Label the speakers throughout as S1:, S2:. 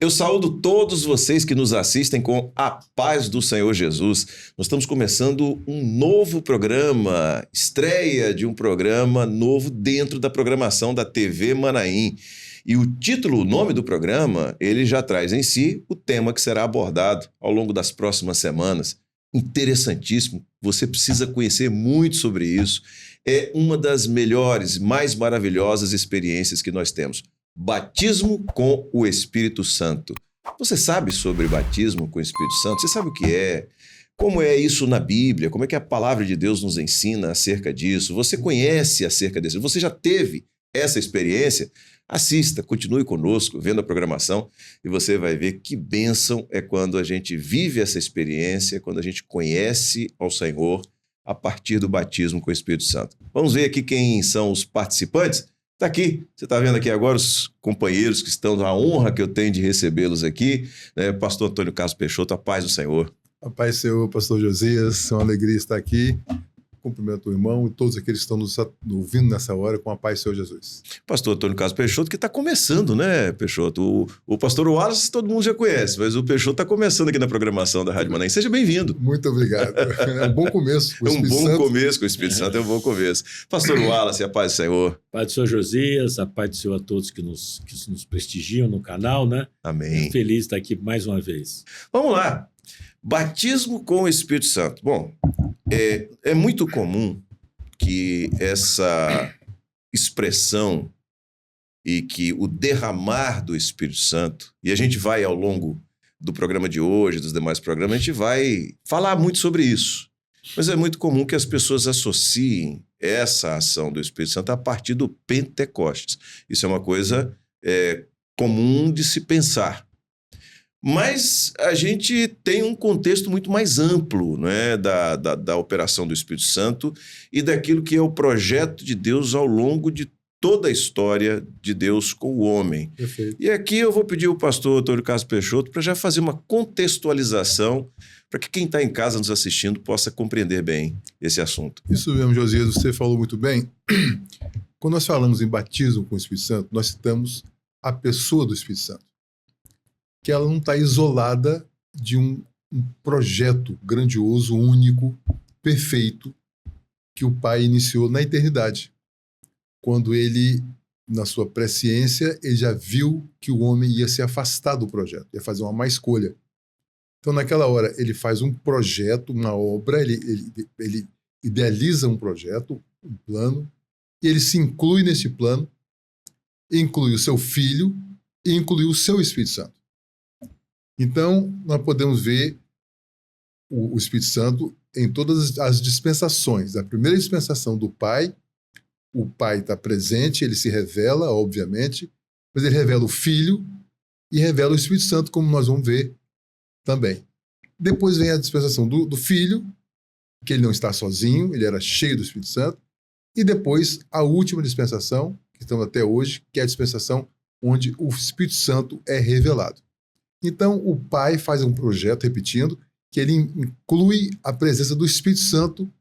S1: Eu saúdo todos vocês que nos assistem com a paz do Senhor Jesus. Nós estamos começando um novo programa, estreia de um programa novo dentro da programação da TV Manaim. E o título, o nome do programa, ele já traz em si o tema que será abordado ao longo das próximas semanas. Interessantíssimo, você precisa conhecer muito sobre isso. É uma das melhores, mais maravilhosas experiências que nós temos. Batismo com o Espírito Santo. Você sabe sobre batismo com o Espírito Santo? Você sabe o que é? Como é isso na Bíblia? Como é que a palavra de Deus nos ensina acerca disso? Você conhece acerca disso? Você já teve essa experiência? Assista, continue conosco, vendo a programação, e você vai ver que bênção é quando a gente vive essa experiência, quando a gente conhece ao Senhor a partir do batismo com o Espírito Santo. Vamos ver aqui quem são os participantes? Está aqui, você está vendo aqui agora os companheiros que estão, a honra que eu tenho de recebê-los aqui, né? Pastor Antônio Carlos Peixoto, a paz do Senhor.
S2: A paz do Senhor, pastor Josias, é uma alegria estar aqui. Cumprimento o irmão e todos aqueles que estão nos ouvindo nessa hora com a paz do Senhor Jesus.
S1: Pastor Antônio Carlos Peixoto, que está começando, né, Peixoto? O pastor Wallace todo mundo já conhece, mas o Peixoto está começando aqui na programação da Rádio Manaim. Seja bem-vindo.
S2: Muito obrigado. É um bom começo.
S1: É um bom começo com o Espírito Santo, é um bom começo. Pastor Wallace, a paz do Senhor.
S3: Paz do Senhor Josias, a paz do Senhor a todos que nos prestigiam no canal, né?
S1: Amém.
S3: Feliz de estar aqui mais uma vez.
S1: Vamos lá. Batismo com o Espírito Santo. Bom, é muito comum que essa expressão e que o derramar do Espírito Santo, e a gente vai ao longo do programa de hoje, dos demais programas, a gente vai falar muito sobre isso. Mas é muito comum que as pessoas associem essa ação do Espírito Santo a partir do Pentecostes. Isso é uma coisa comum de se pensar. Mas a gente tem um contexto muito mais amplo, né, da operação do Espírito Santo e daquilo que é o projeto de Deus ao longo de toda a história de Deus com o homem.
S2: Perfeito.
S1: E aqui eu vou pedir ao pastor Antônio Carlos Peixoto para já fazer uma contextualização para que quem está em casa nos assistindo possa compreender bem esse assunto.
S2: Isso mesmo, Josias, você falou muito bem. Quando nós falamos em batismo com o Espírito Santo, nós citamos a pessoa do Espírito Santo, que ela não está isolada de um projeto grandioso, único, perfeito, que o Pai iniciou na eternidade. Quando ele, na sua presciência, ele já viu que o homem ia se afastar do projeto, ia fazer uma má escolha. Então, naquela hora, ele faz um projeto, uma obra, ele idealiza um projeto, um plano, e ele se inclui nesse plano, inclui o seu filho e inclui o seu Espírito Santo. Então, nós podemos ver o Espírito Santo em todas as dispensações. A primeira dispensação do Pai, o Pai está presente, ele se revela, obviamente, mas ele revela o Filho e revela o Espírito Santo, como nós vamos ver também. Depois vem a dispensação do Filho, que ele não está sozinho, ele era cheio do Espírito Santo, e depois a última dispensação, que estamos até hoje, que é a dispensação onde o Espírito Santo é revelado. Então, o Pai faz um projeto, repetindo, que ele inclui a presença do Espírito Santo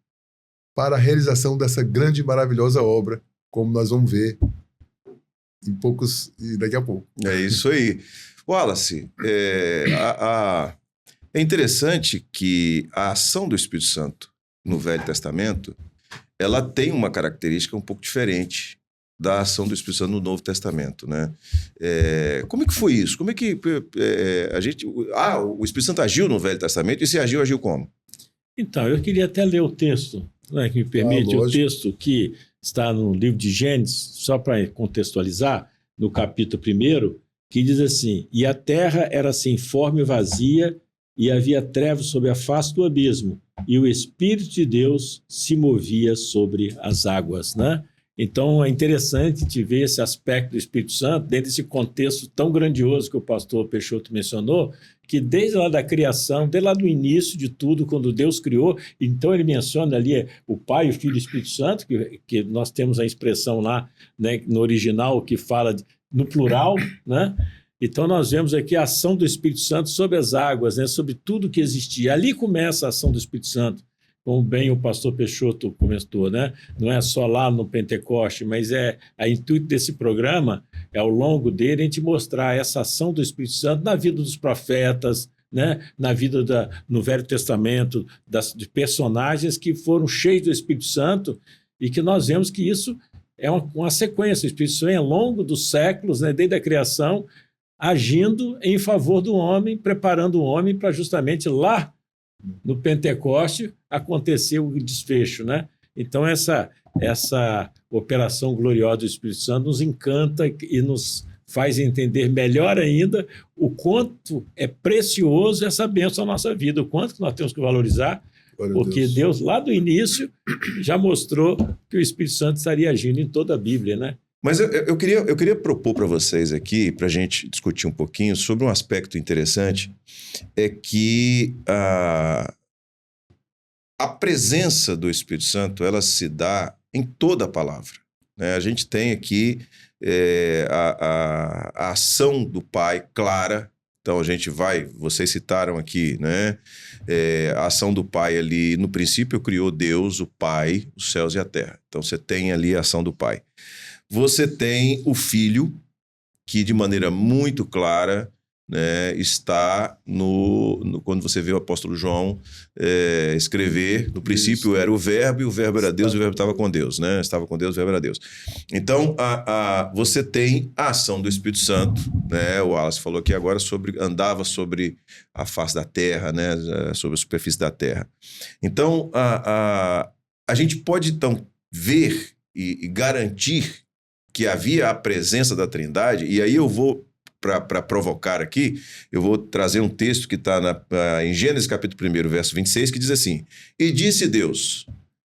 S2: para a realização dessa grande e maravilhosa obra, como nós vamos ver daqui a pouco.
S1: É isso aí. Wallace, é interessante que a ação do Espírito Santo no Velho Testamento, ela tem uma característica um pouco diferente da ação do Espírito Santo no Novo Testamento, né? Como é que foi isso? Como é que o Espírito Santo agiu no Velho Testamento e se agiu como?
S3: Então, eu queria até ler o texto, né, que me permite, o texto que está no livro de Gênesis, só para contextualizar, no capítulo 1, que diz assim: e a terra era sem forma e vazia, e havia trevas sobre a face do abismo, e o Espírito de Deus se movia sobre as águas, né? Então, é interessante te ver esse aspecto do Espírito Santo dentro desse contexto tão grandioso que o pastor Peixoto mencionou, que desde lá da criação, desde lá do início de tudo, quando Deus criou, então ele menciona ali o Pai, o Filho e o Espírito Santo, que nós temos a expressão lá, né, no original, que fala no plural, né? Então, nós vemos aqui a ação do Espírito Santo sobre as águas, né, sobre tudo que existia. Ali começa a ação do Espírito Santo. Como bem o pastor Peixoto comentou, né? Não é só lá no Pentecoste, mas o intuito desse programa ao longo dele, a gente mostrar essa ação do Espírito Santo na vida dos profetas, né? Na vida no Velho Testamento, de personagens que foram cheios do Espírito Santo e que nós vemos que isso é uma sequência. O Espírito Santo, ao longo dos séculos, né, desde a criação, agindo em favor do homem, preparando o homem para justamente lá no Pentecoste acontecer o desfecho, né? Então essa operação gloriosa do Espírito Santo nos encanta e nos faz entender melhor ainda o quanto é precioso essa bênção na nossa vida, o quanto que nós temos que valorizar, porque Deus, lá do início, já mostrou que o Espírito Santo estaria agindo em toda a Bíblia, né?
S1: Mas eu queria propor para vocês aqui, para a gente discutir um pouquinho sobre um aspecto interessante, é que a presença do Espírito Santo, ela se dá em toda a palavra, né? A gente tem aqui a ação do Pai clara. Então vocês citaram aqui, né? A ação do Pai ali, no princípio criou Deus, o Pai, os céus e a terra. Então você tem ali a ação do Pai. Você tem o Filho, que de maneira muito clara, né, está quando você vê o apóstolo João escrever, no princípio era o Verbo, e o Verbo era Deus, e o Verbo estava com Deus, né? Estava com Deus, o Verbo era Deus. Então, você tem a ação do Espírito Santo, né? O Wallace falou aqui agora andava sobre a face da terra, né? Sobre a superfície da terra. Então, a gente pode, então, ver e garantir que havia a presença da Trindade, e aí eu vou, para provocar aqui, eu vou trazer um texto que está em Gênesis capítulo 1, verso 26, que diz assim: e disse Deus,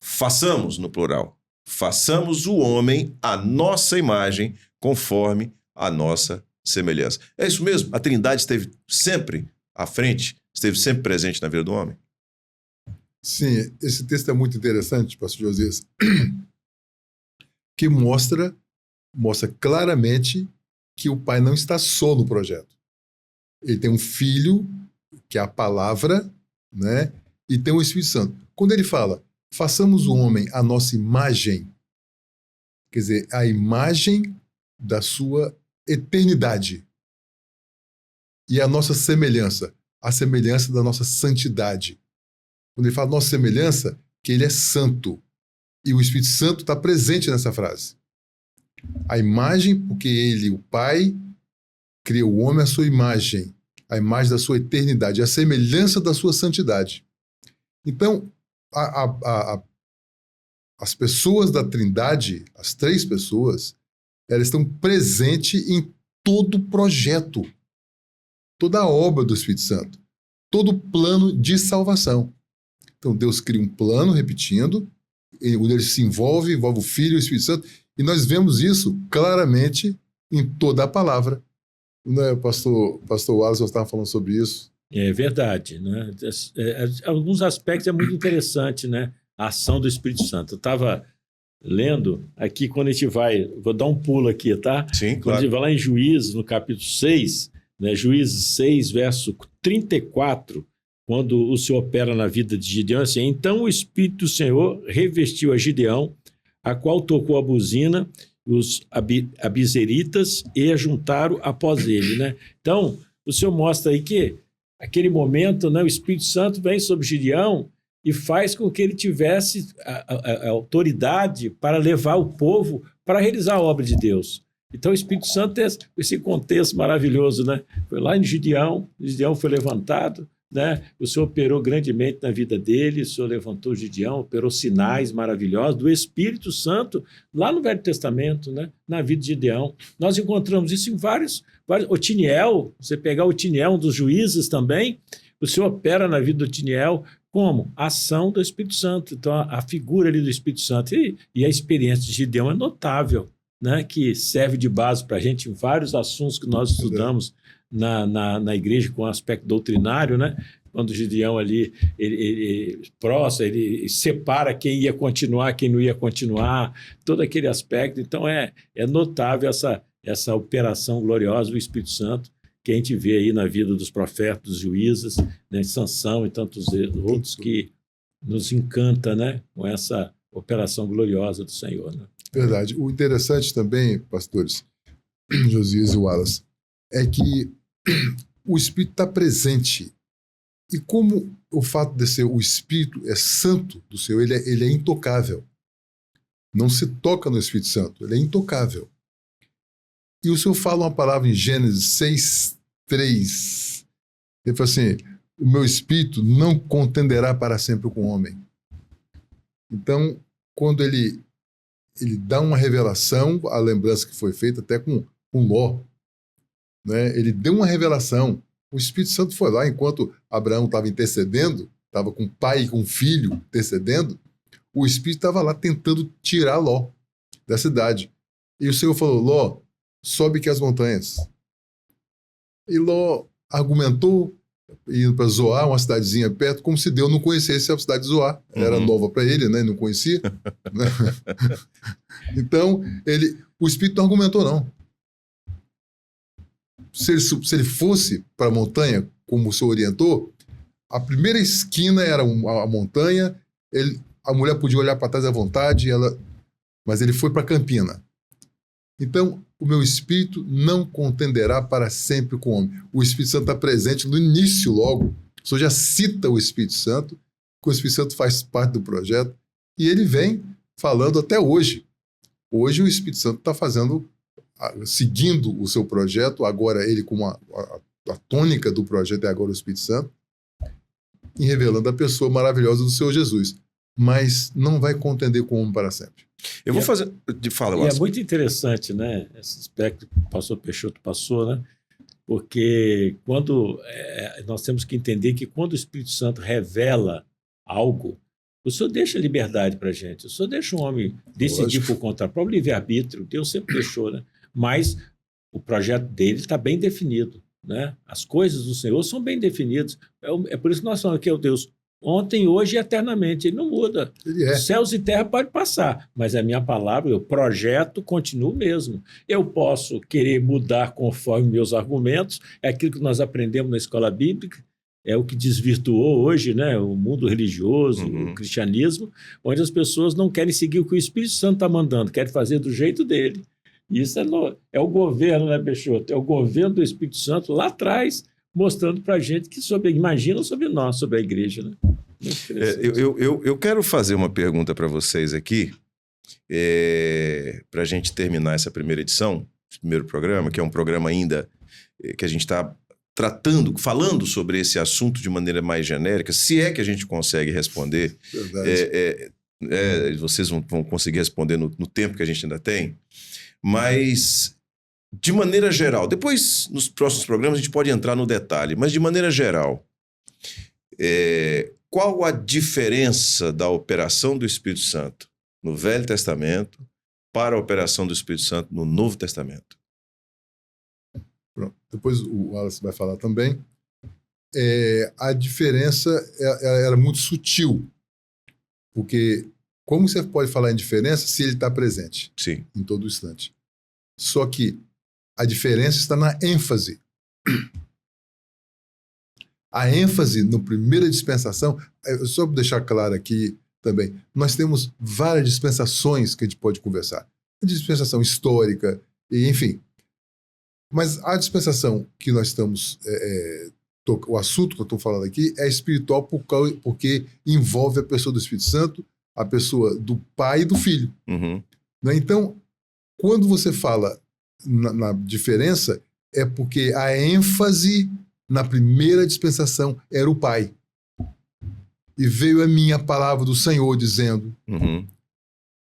S1: façamos, no plural, façamos o homem à nossa imagem, conforme a nossa semelhança. É isso mesmo? A Trindade esteve sempre à frente, esteve sempre presente na vida do homem?
S2: Sim, esse texto é muito interessante, pastor Josias, que mostra claramente que o Pai não está só no projeto. Ele tem um Filho, que é a palavra, né? E tem o Espírito Santo. Quando ele fala, façamos o homem à nossa imagem, quer dizer, a imagem da sua eternidade. E a nossa semelhança, a semelhança da nossa santidade. Quando ele fala nossa semelhança, que ele é santo. E o Espírito Santo está presente nessa frase. A imagem, porque ele, o Pai, criou o homem à sua imagem, a imagem da sua eternidade, a semelhança da sua santidade. Então, as pessoas da Trindade, as três pessoas, elas estão presentes em todo o projeto, toda a obra do Espírito Santo, todo o plano de salvação. Então, Deus cria um plano, repetindo, onde ele se envolve o Filho e o Espírito Santo, e nós vemos isso claramente em toda a palavra. Né, pastor Wallace estava falando sobre isso.
S3: É verdade, né? Alguns aspectos é muito interessante, né? A ação do Espírito Santo. Eu estava lendo aqui, quando a gente vou dar um pulo aqui, tá?
S1: Sim, claro.
S3: Quando a gente vai lá em Juízes, no capítulo 6, né? Juízes 6, verso 34, quando o Senhor opera na vida de Gideão, assim, então o Espírito do Senhor revestiu a Gideão, a qual tocou a buzina, os abizeritas, e ajuntaram após ele, né? Então, o Senhor mostra aí que, aquele momento, né, o Espírito Santo vem sobre Gideão e faz com que ele tivesse a autoridade para levar o povo para realizar a obra de Deus. Então, o Espírito Santo tem esse contexto maravilhoso, né? Foi lá em Gideão foi levantado, né? O Senhor operou grandemente na vida dele, o Senhor levantou Gideão, operou sinais maravilhosos do Espírito Santo lá no Velho Testamento, né? Na vida de Gideão. Nós encontramos isso em vários. Otiniel, você pegar Otiniel, um dos juízes também, o Senhor opera na vida do Otiniel como? Ação do Espírito Santo. Então, a figura ali do Espírito Santo e a experiência de Gideão é notável, né? Que serve de base para a gente em vários assuntos que nós estudamos na igreja com aspecto doutrinário, né? Quando Gideão ali, ele separa quem ia continuar, quem não ia continuar, todo aquele aspecto. Então, é notável essa operação gloriosa do Espírito Santo que a gente vê aí na vida dos profetas, dos juízes, né? Sansão e tantos outros, que nos encanta, né? Com essa operação gloriosa do Senhor, né?
S2: Verdade. O interessante também, pastores, Josias e Wallace, é que o Espírito está presente. E como o fato de ser o Espírito é santo do Senhor, ele é intocável. Não se toca no Espírito Santo, ele é intocável. E o Senhor fala uma palavra em Gênesis 6:3. Ele fala assim: o meu Espírito não contenderá para sempre com o homem. Então, quando ele dá uma revelação, a lembrança que foi feita até com Ló, né? Ele deu uma revelação. O Espírito Santo foi lá, enquanto Abraão estava intercedendo, estava com o pai e com o filho intercedendo, o Espírito estava lá tentando tirar Ló da cidade. E o Senhor falou: Ló, sobe aqui as montanhas. E Ló argumentou, indo para Zoar, uma cidadezinha perto, como se Deus não conhecesse a cidade de Zoar. Era nova para ele, né? Não conhecia. Né? Então, o Espírito não argumentou, não. Se ele fosse para a montanha, como o Senhor orientou, a primeira esquina era a montanha, a mulher podia olhar para trás à vontade, mas ele foi para a campina. Então, o meu Espírito não contenderá para sempre com o homem. O Espírito Santo está presente no início logo. O Senhor já cita o Espírito Santo, que o Espírito Santo faz parte do projeto, e ele vem falando até hoje. Hoje o Espírito Santo está seguindo o seu projeto, agora ele com a tônica do projeto é agora o Espírito Santo, e revelando a pessoa maravilhosa do Senhor Jesus. Mas não vai contender com o homem para sempre.
S1: Eu vou fazer... Fala,
S3: e é muito interessante, né? Esse aspecto que o pastor Peixoto passou, né? Porque nós temos que entender que quando o Espírito Santo revela algo, o Senhor deixa liberdade para a gente. O Senhor deixa um homem decidir por conta própria, livre-arbítrio. Deus sempre deixou, né? Mas o projeto dele está bem definido, né? As coisas do Senhor são bem definidas. É por isso que nós falamos que é o Deus ontem, hoje e eternamente. Ele não muda. Céus e terra podem passar, mas a minha palavra, o projeto continua o mesmo. Eu posso querer mudar conforme meus argumentos, é aquilo que nós aprendemos na escola bíblica, é o que desvirtuou hoje, né, o mundo religioso, o cristianismo, onde as pessoas não querem seguir o que o Espírito Santo está mandando, querem fazer do jeito dele. Isso é o governo, né, Peixoto? É o governo do Espírito Santo lá atrás, mostrando para a gente que imagina sobre nós, sobre a igreja, né?
S1: Eu quero fazer uma pergunta para vocês aqui, para a gente terminar essa primeira edição, esse primeiro programa, que é um programa ainda que a gente está falando sobre esse assunto de maneira mais genérica, se é que a gente consegue responder. Vocês vão conseguir responder no tempo que a gente ainda tem, mas de maneira geral, depois nos próximos programas a gente pode entrar no detalhe, mas de maneira geral, qual a diferença da operação do Espírito Santo no Velho Testamento para a operação do Espírito Santo no Novo Testamento?
S2: Pronto. Depois o Wallace vai falar também. A diferença era muito sutil, porque como você pode falar em diferença se ele está presente?
S1: Sim. Em
S2: todo instante. Só que a diferença está na ênfase. A ênfase na primeira dispensação, só para deixar claro aqui também, nós temos várias dispensações que a gente pode conversar. A dispensação histórica, enfim. Mas a dispensação que nós estamos... o assunto que eu estou falando aqui é espiritual porque envolve a pessoa do Espírito Santo, a pessoa do Pai e do Filho. Né? Então, quando você fala na diferença, é porque a ênfase na primeira dispensação era o Pai. E veio a minha palavra do Senhor dizendo,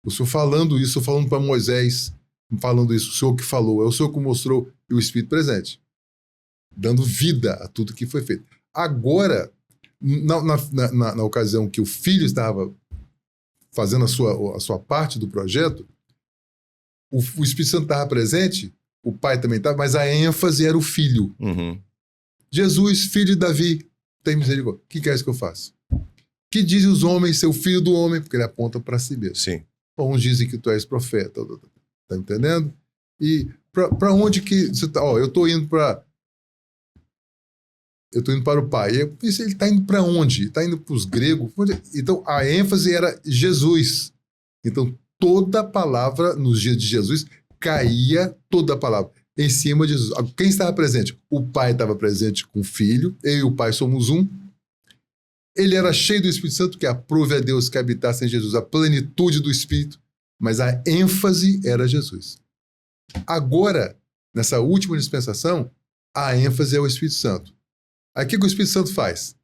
S2: o Senhor falando isso, eu falando para Moisés, falando isso, o Senhor que falou, é o Senhor que mostrou e o Espírito presente, dando vida a tudo que foi feito. Agora, na ocasião que o Filho estava fazendo a sua parte do projeto, o Espírito Santo estava presente, o Pai também estava, mas a ênfase era o Filho. Jesus, filho de Davi, tem misericórdia. O que é isso que eu faço? Que dizem os homens, seu filho do homem? Porque ele aponta para si mesmo.
S1: Sim.
S2: Uns dizem que tu és profeta. Tá entendendo? E para onde que você está? Eu estou indo para... Eu estou indo para o Pai. Ele está indo para onde? Está indo para os gregos? Então, a ênfase era Jesus. Então, toda a palavra, nos dias de Jesus, caía toda a palavra. em cima de Jesus. Quem estava presente? O Pai estava presente com o Filho, eu e o Pai somos um. Ele era cheio do Espírito Santo, que aprove a Deus que habitasse em Jesus, a plenitude do Espírito, mas a ênfase era Jesus. Agora, nessa última dispensação, a ênfase é o Espírito Santo. Aí o que o Espírito Santo faz?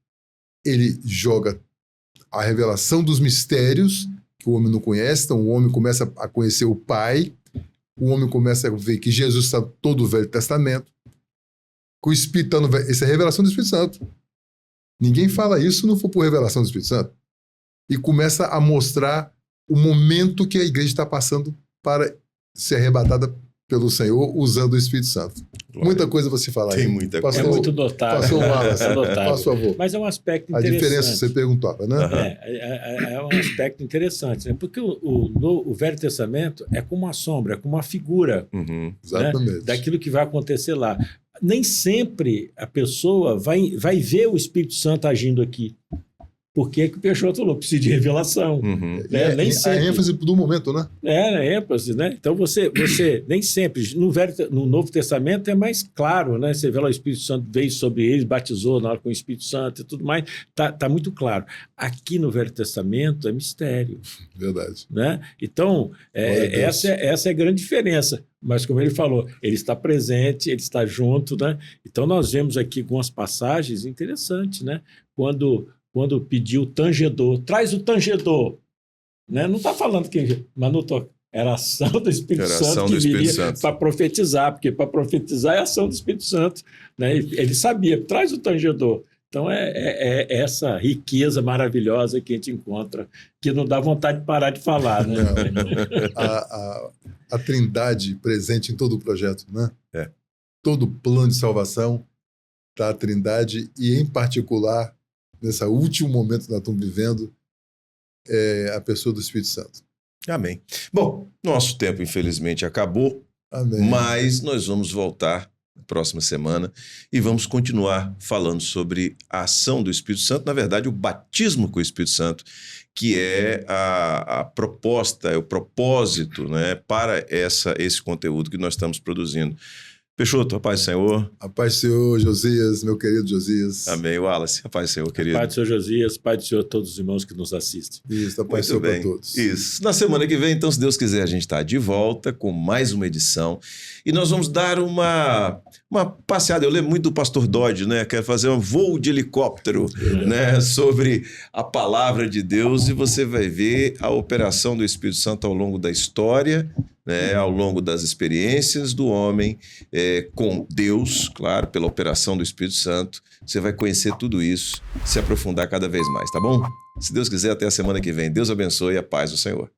S2: Ele joga a revelação dos mistérios que o homem não conhece, então o homem começa a conhecer o Pai, o homem começa a ver que Jesus está todo o Velho Testamento, que o Espírito está no Velho... Essa é a revelação do Espírito Santo. Ninguém fala isso se não for por revelação do Espírito Santo. E começa a mostrar o momento que a igreja está passando para ser arrebatada pelo Senhor usando o Espírito Santo.
S1: Glória.
S2: Muita coisa você falar aí.
S1: Tem muita coisa.
S3: É muito notável.
S2: Pastor Wallace,
S3: É notável.
S2: por favor.
S3: Mas é um aspecto
S2: A
S3: interessante.
S2: diferença você perguntava, né?
S3: É um aspecto interessante, né? Porque o Velho Testamento é como uma sombra, é como uma figura,
S1: Uhum.
S2: Exatamente.
S3: daquilo que vai acontecer lá. Nem sempre a pessoa vai ver o Espírito Santo agindo aqui. Por que o Peixoto falou? Precisa de revelação.
S1: Uhum.
S3: Né? Nem
S2: a
S3: sempre.
S2: ênfase do momento, né?
S3: É ênfase, né? Então você nem sempre, no Novo Testamento é mais claro, né? Você vê lá o Espírito Santo veio sobre eles, batizou na hora com o Espírito Santo e tudo mais, tá muito claro. Aqui no Velho Testamento é mistério,
S2: Verdade.
S3: né? Então, essa é a grande diferença. Mas como ele falou, ele está presente, ele está junto, né? Então nós vemos aqui algumas passagens interessantes, né? Quando pediu o tangedor, traz o tangedor, né? Não está falando que era a ação do Espírito Santo que viria para profetizar, porque para profetizar é a ação do Espírito Santo, né? Ele sabia, traz o tangedor. Então é essa riqueza maravilhosa que a gente encontra, que não dá vontade de parar de falar, né?
S2: A Trindade presente em todo o projeto, né?
S1: É.
S2: Todo o plano de salvação está a Trindade e, em particular, nesse último momento que nós estamos vivendo, é a pessoa do Espírito Santo.
S1: Amém. Bom, nosso tempo, infelizmente, acabou,
S2: Amém.
S1: mas nós vamos voltar na próxima semana e vamos continuar falando sobre a ação do Espírito Santo, na verdade, o batismo com o Espírito Santo, que é a proposta, é o propósito, né, para esse conteúdo que nós estamos produzindo. Peixoto, a paz do Senhor.
S2: A paz do Senhor, Josias, meu querido Josias.
S1: Amém. Wallace, a paz do Senhor, querido.
S3: A paz do Senhor Josias, paz do Senhor a todos os irmãos que nos assistem.
S2: Isso, a paz do Senhor para todos.
S1: Isso. Na semana que vem, então, se Deus quiser, a gente está de volta com mais uma edição e nós vamos dar uma passeada. Eu lembro muito do pastor Dodge, né? Quer fazer um voo de helicóptero, né? Sobre a palavra de Deus e você vai ver a operação do Espírito Santo ao longo da história, né, ao longo das experiências do homem com Deus, claro, pela operação do Espírito Santo. Você vai conhecer tudo isso, se aprofundar cada vez mais, tá bom? Se Deus quiser, até a semana que vem. Deus abençoe e a paz do Senhor.